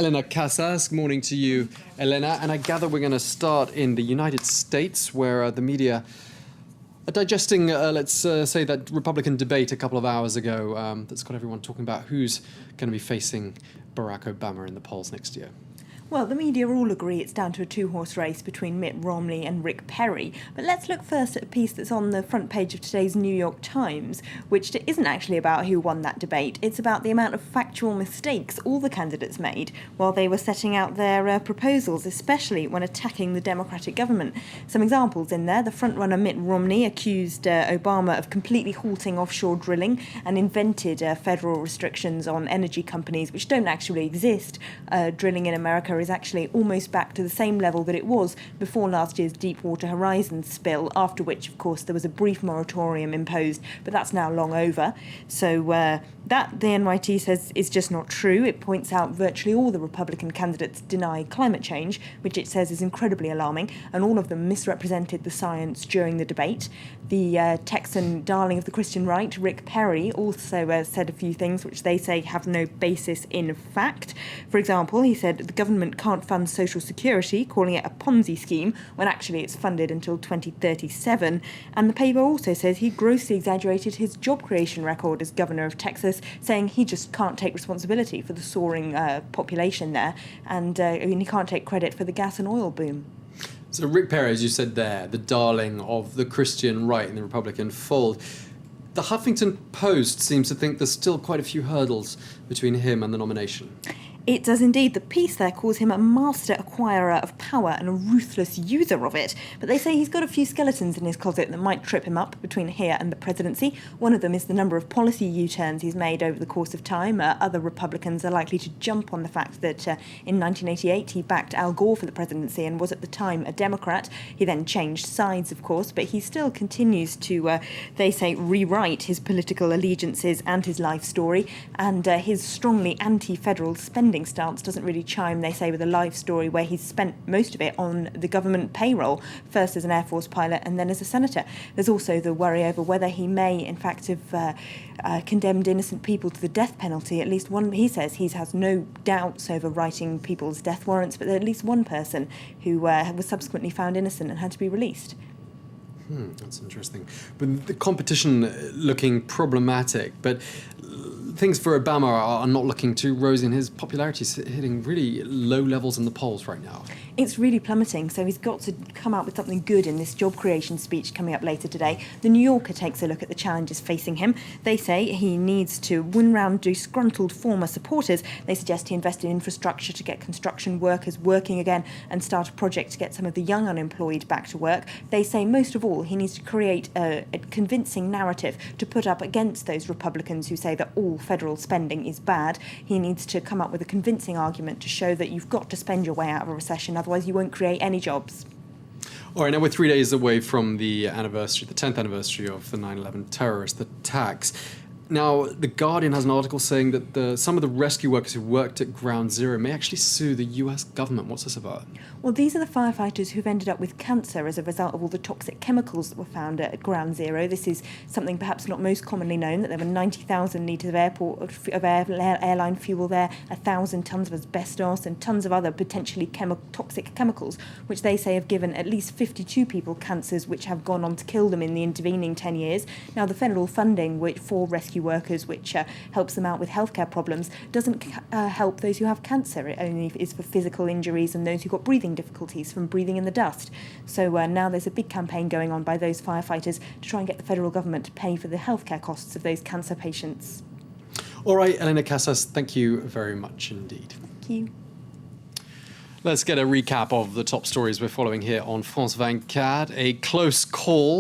Elena Casas, good morning to you, Elena. And I gather we're going to start in the United States, where the media are digesting, let's say, that Republican debate a couple of hours ago that's got everyone talking about who's going to be facing Barack Obama in the polls next year. Well, the media all agree it's down to a two-horse race between Mitt Romney and Rick Perry. But let's look first at a piece that's on the front page of today's New York Times, which isn't actually about who won that debate. It's about the amount of factual mistakes all the candidates made while they were setting out their proposals, especially when attacking the Democratic government. Some examples in there. The frontrunner Mitt Romney accused Obama of completely halting offshore drilling and invented federal restrictions on energy companies which don't actually exist. Drilling in America is actually almost back to the same level that it was before last year's Deepwater Horizon spill, after which, of course, there was a brief moratorium imposed, but that's now long over. So that, the NYT says, is just not true. It points out virtually all the Republican candidates deny climate change, which it says is incredibly alarming, and all of them misrepresented the science during the debate. The Texan darling of the Christian right, Rick Perry, also said a few things which they say have no basis in fact. For example, he said the government can't fund Social Security, calling it a Ponzi scheme, when actually it's funded until 2037. And the paper also says he grossly exaggerated his job creation record as governor of Texas, saying he just can't take responsibility for the soaring population there, and he can't take credit for the gas and oil boom. So Rick Perry, as you said there, the darling of the Christian right in the Republican fold. The Huffington Post seems to think there's still quite a few hurdles between him and the nomination. It does indeed. The piece there calls him a master acquirer of power and a ruthless user of it. But they say he's got a few skeletons in his closet that might trip him up between here and the presidency. One of them is the number of policy U-turns he's made over the course of time. Other Republicans are likely to jump on the fact that in 1988 he backed Al Gore for the presidency and was at the time a Democrat. He then changed sides, of course, but he still continues to, they say, rewrite his political allegiances and his life story. And his strongly anti-federal spending stance doesn't really chime, they say, with a life story where he's spent most of it on the government payroll, first as an Air Force pilot and then as a senator. There's also the worry over whether he may, in fact, have condemned innocent people to the death penalty. At least one, he says, he has no doubts over writing people's death warrants, but at least one person who was subsequently found innocent and had to be released. That's interesting. But the competition looking problematic, but things for Obama are not looking too rosy, and his popularity is hitting really low levels in the polls right now. It's really plummeting, so he's got to come out with something good in this job creation speech coming up later today. The New Yorker takes a look at the challenges facing him. They say he needs to win round disgruntled former supporters. They suggest he invest in infrastructure to get construction workers working again and start a project to get some of the young unemployed back to work. They say most of all he needs to create a convincing narrative to put up against those Republicans who say that all federal spending is bad. He needs to come up with a convincing argument to show that you've got to spend your way out of a recession, otherwise you won't create any jobs. All right, now we're 3 days away from the anniversary, the 10th anniversary of the 9/11 terrorist attacks. Now, The Guardian has an article saying that some of the rescue workers who worked at Ground Zero may actually sue the US government. What's this about? Well, these are the firefighters who've ended up with cancer as a result of all the toxic chemicals that were found at Ground Zero. This is something perhaps not most commonly known, that there were 90,000 litres of airline fuel there, 1,000 tonnes of asbestos and tonnes of other potentially toxic chemicals, which they say have given at least 52 people cancers which have gone on to kill them in the intervening 10 years. Now, the federal funding for rescue workers, which helps them out with healthcare problems, doesn't help those who have cancer. It only is for physical injuries and those who've got breathing difficulties from breathing in the dust. So now there's a big campaign going on by those firefighters to try and get the federal government to pay for the healthcare costs of those cancer patients. All right, Elena Casas, thank you very much indeed. Thank you. Let's get a recap of the top stories we're following here on France 24. A close call